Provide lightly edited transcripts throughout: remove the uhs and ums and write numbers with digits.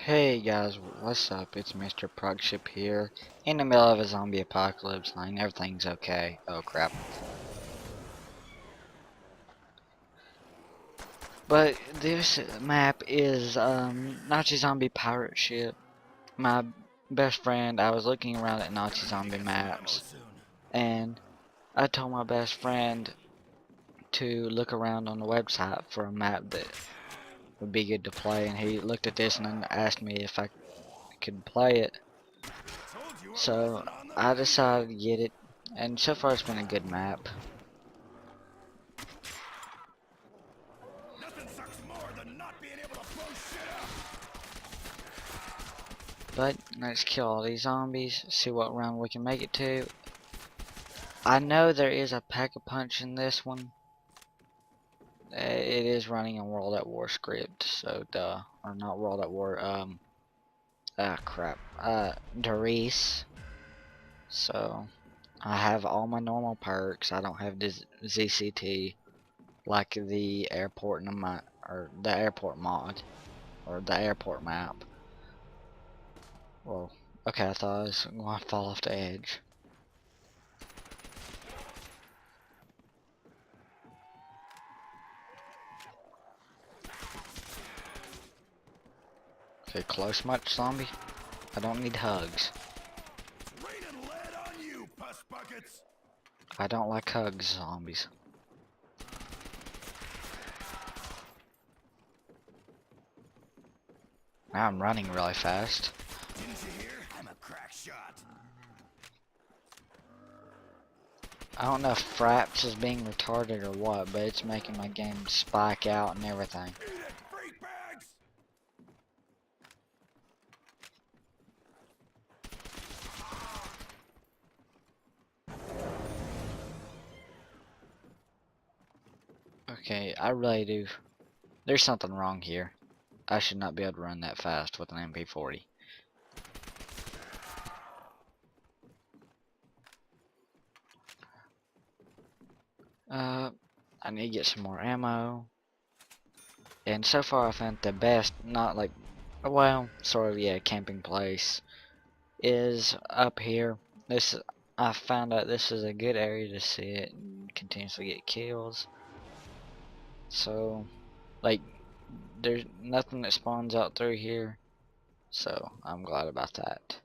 Hey guys, what's up? It's Mr. Progship here, in the middle of a zombie apocalypse line. Everything's okay. Oh crap. But this map is Nazi Zombie Pirate Ship. My best friend, I was looking around at Nazi Zombie maps, and I told my best friend to look around on the website for a map that would be good to play, and he looked at this and then asked me if I could play it. So I decided to get it, and so far it's been a good map. But let's kill all these zombies, see what round we can make it to. I know there is a pack-a-punch in this one. It is running in World at War script, so duh. Or not World at War, crap. Doris. So, I have all my normal perks. I don't have this ZCT like the airport or the airport mod or the airport map. Well, okay, I thought I was going to fall off the edge. Okay, close much, zombie? I don't need hugs. I don't like hugs, zombies. Now I'm running really fast. Didn't you hear? I'm a crack shot. I don't know if Fraps is being retarded or what, but it's making my game spike out and everything. Eat it, freak bags! Okay, I really do. There's something wrong here. I should not be able to run that fast with an MP40. I need to get some more ammo. And so far I found the best, not like, well, sort of, yeah, camping place is up here. I found out this is a good area to sit and continuously get kills. So, like, there's nothing that spawns out through here. So, I'm glad about that.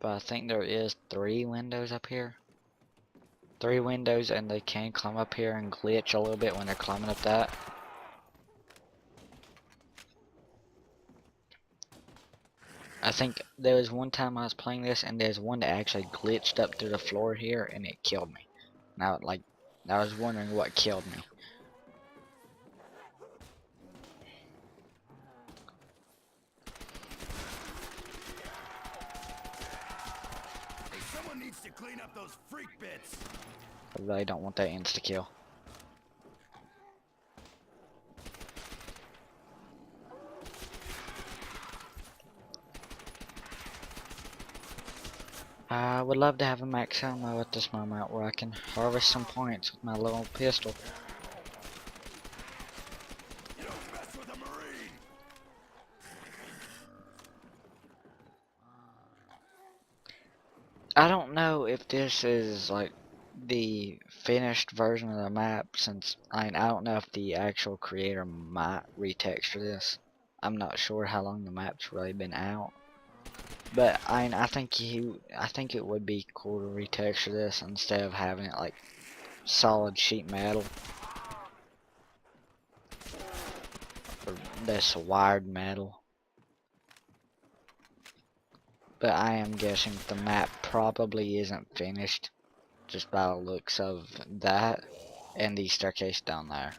But I think there is 3 windows up here. 3 windows, and they can climb up here and glitch a little bit when they're climbing up that. I think there was one time I was playing this and there's one that actually glitched up through the floor here and it killed me. Now, like, I was wondering what killed me. Hey, someone needs to clean up those freak bits. I really don't want that insta-kill. I would love to have a max ammo at this moment where I can harvest some points with my little pistol. You don't mess with a Marine! I don't know if this is like the finished version of the map, since I don't know if the actual creator might retexture this. I'm not sure how long the map's really been out. But I think it would be cool to retexture this instead of having it like solid sheet metal or this wired metal. But I am guessing the map probably isn't finished just by the looks of that and the staircase down there.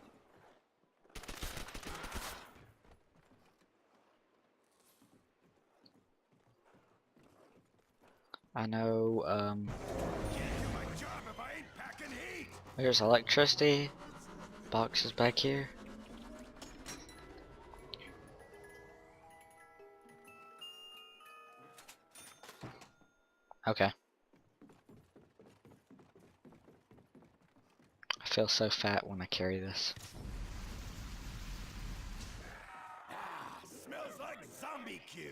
I know Can't do my job if I ain't packing heat! there's electricity boxes back here. Okay. I feel so fat when I carry this. barbecue.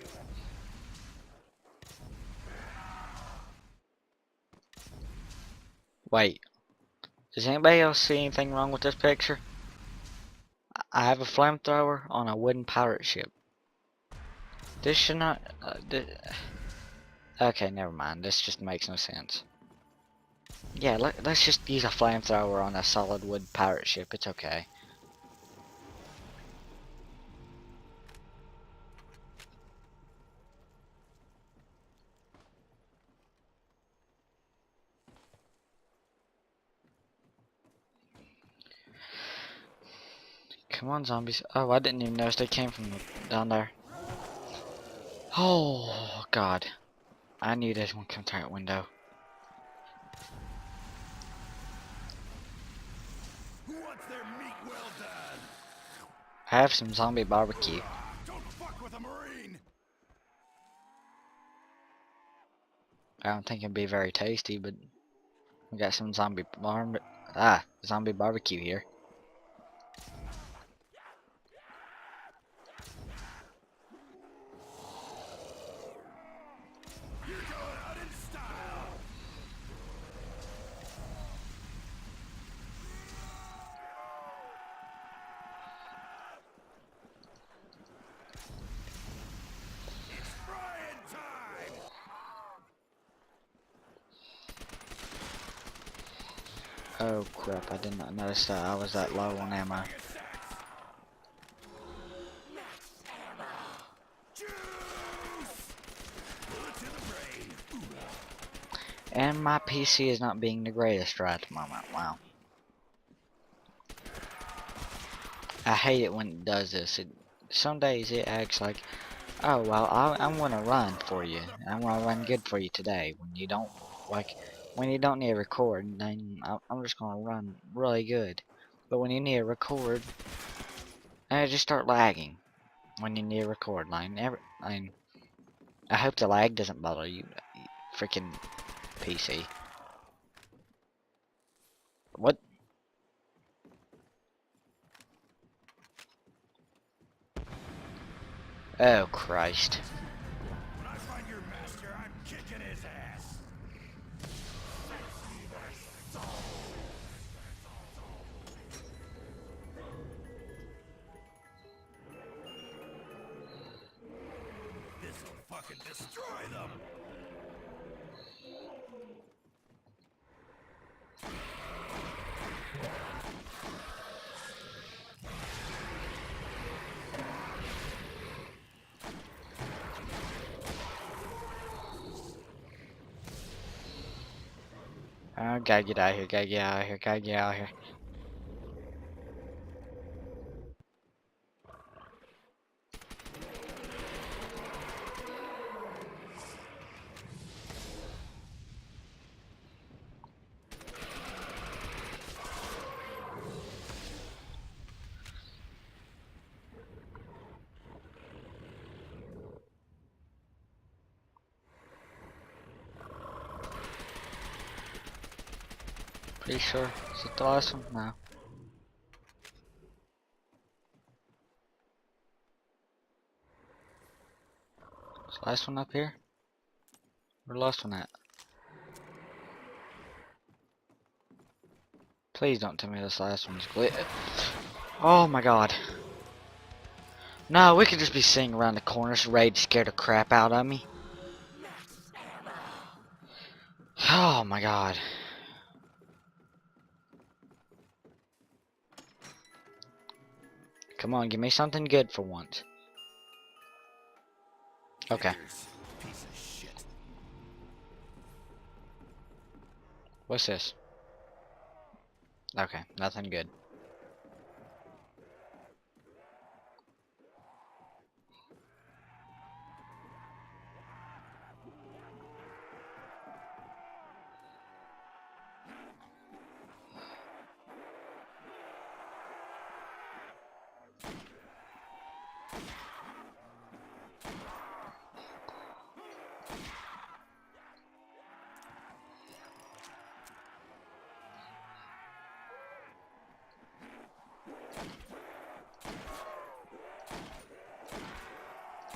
Wait, does anybody else see anything wrong with this picture? I have a flamethrower on a wooden pirate ship. This should not. Okay, never mind. This just makes no sense. Yeah, let's just use a flamethrower on a solid wood pirate ship. It's okay. Come on, zombies. Oh, I didn't even notice they came from down there. Oh, God. I knew this one come through that window. Who wants their meat well done? I have some zombie barbecue. Don't fuck with a Marine. I don't think it'd be very tasty, but we got some zombie barbecue here. You're going out in style. It's frying time. Oh crap, I did not notice that I was that low on ammo. And my PC is not being the greatest right at the moment. Wow. I hate it when it does this. Some days it acts like, oh well, I'm gonna run for you. I'm gonna run good for you today. When you don't when you don't need to record, then I'm just gonna run really good. But when you need to record, I just start lagging. When you need to record, I hope the lag doesn't bother you, freaking PC. What? Oh Christ. When I find your master, I'm kicking his ass. This'll fucking destroy them. Oh, gotta get out of here, gotta get out of here, gotta get out of here. Pretty sure. Is it the last one? No. Is the last one up here? Where the last one at? Please don't tell me this last one's glitch. Oh my god. No, we could just be sitting around the corners ready to scare the crap out of me. Oh my god. Come on, give me something good for once. Okay. Piece of shit. What's this? Okay, nothing good.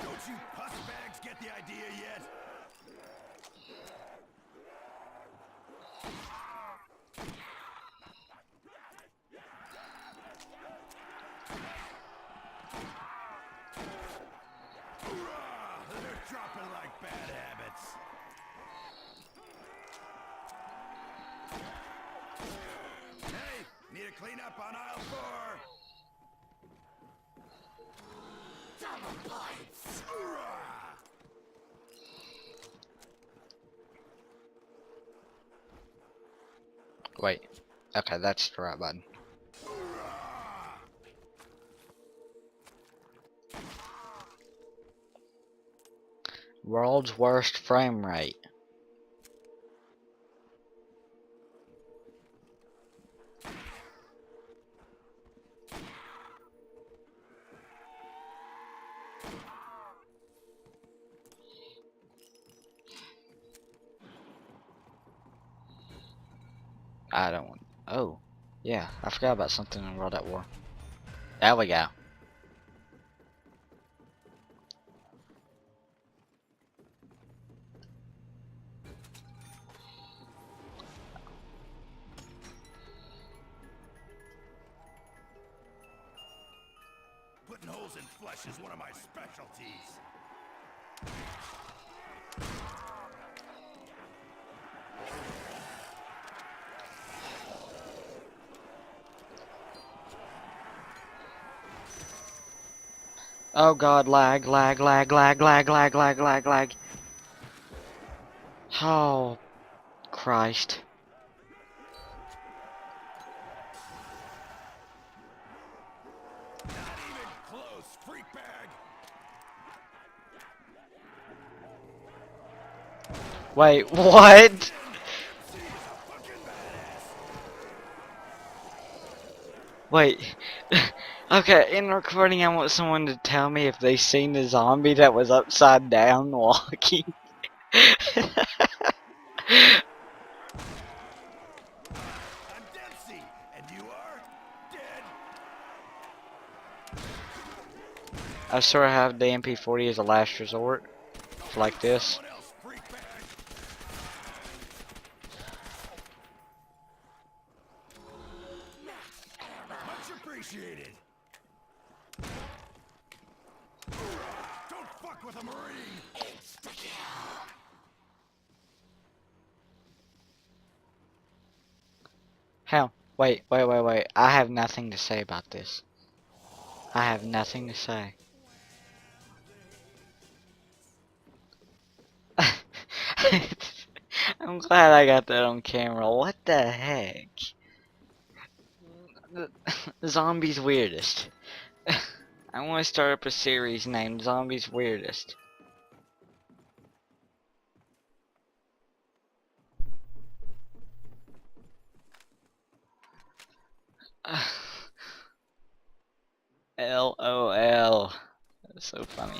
Don't you Bags get the idea yet? Hoorah! They're dropping like bad habits. Hey, need a cleanup on aisle 4. Double points. Hoorah! Wait. Okay, that's the right button. World's worst frame rate. I don't want. Oh, yeah. I forgot about something in World at War. There we go. Putting holes in flesh is one of my specialties. Oh god, lag, lag, lag, lag, lag, lag, lag, lag, lag. Oh, Christ. Not even close, freak bag. Wait, what? Wait. Okay, in recording I want someone to tell me if they seen the zombie that was upside down walking. I'm Dempsey, and you are dead. I sort of have the MP40 as a last resort. Like this. Someone else, freak bag. Much appreciated. Don't fuck with a Marine. How? Wait, wait, wait, wait. I have nothing to say about this. I have nothing to say. I'm glad I got that on camera. What the heck? The Zombies Weirdest. I want to start up a series named Zombies Weirdest. LOL. That's so funny.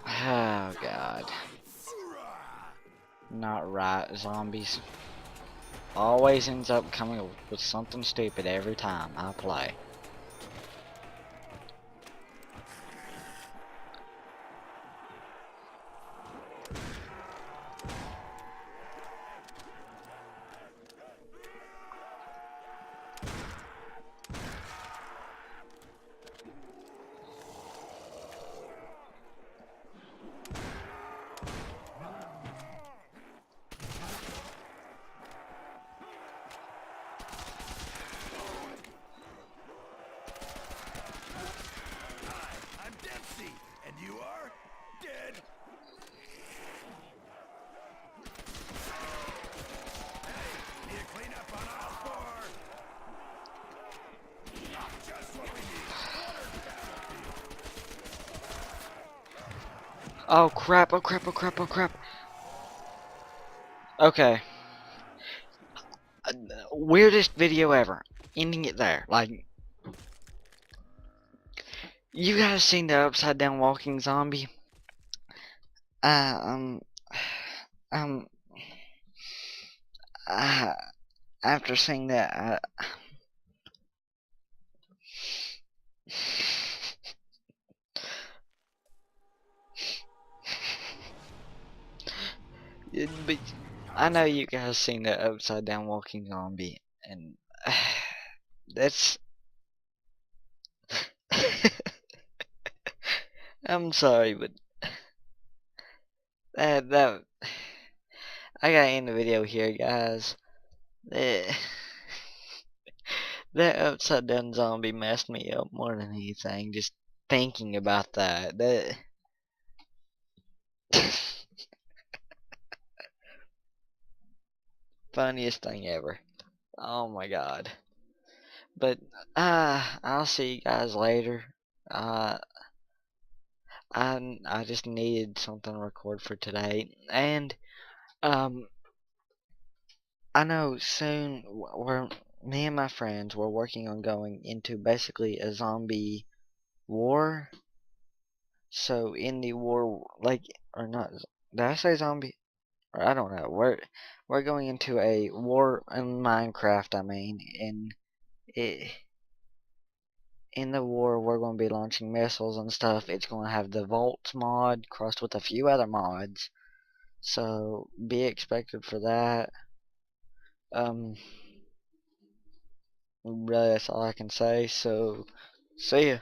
Oh god. Not right, zombies. Always ends up coming up with something stupid every time I play. I'm Dempsey, and you are dead. Hey, need a cleanup on aisle 4. Just what we need. Oh crap, oh crap, oh crap, oh crap. Okay. Weirdest video ever. Ending it there. Like, You guys seen the upside down walking zombie? Uh, um, um, uh, after seeing that, but I know you guys seen the upside down walking zombie, and that's. I'm sorry, but that I gotta end the video here, guys. That, that upside down zombie messed me up more than anything. Just thinking about that. That funniest thing ever. Oh my god. But I'll see you guys later. Uh, I just needed something to record for today, and um, I know soon we're me and my friends were working on going into basically a zombie war. So in the war, like or not, did I say zombie? Or I don't know. We're going into a war in Minecraft. I mean, it, in the war, we're going to be launching missiles and stuff. It's going to have the Volts mod crossed with a few other mods. So be expected for that. Um, really, that's all I can say. So see ya.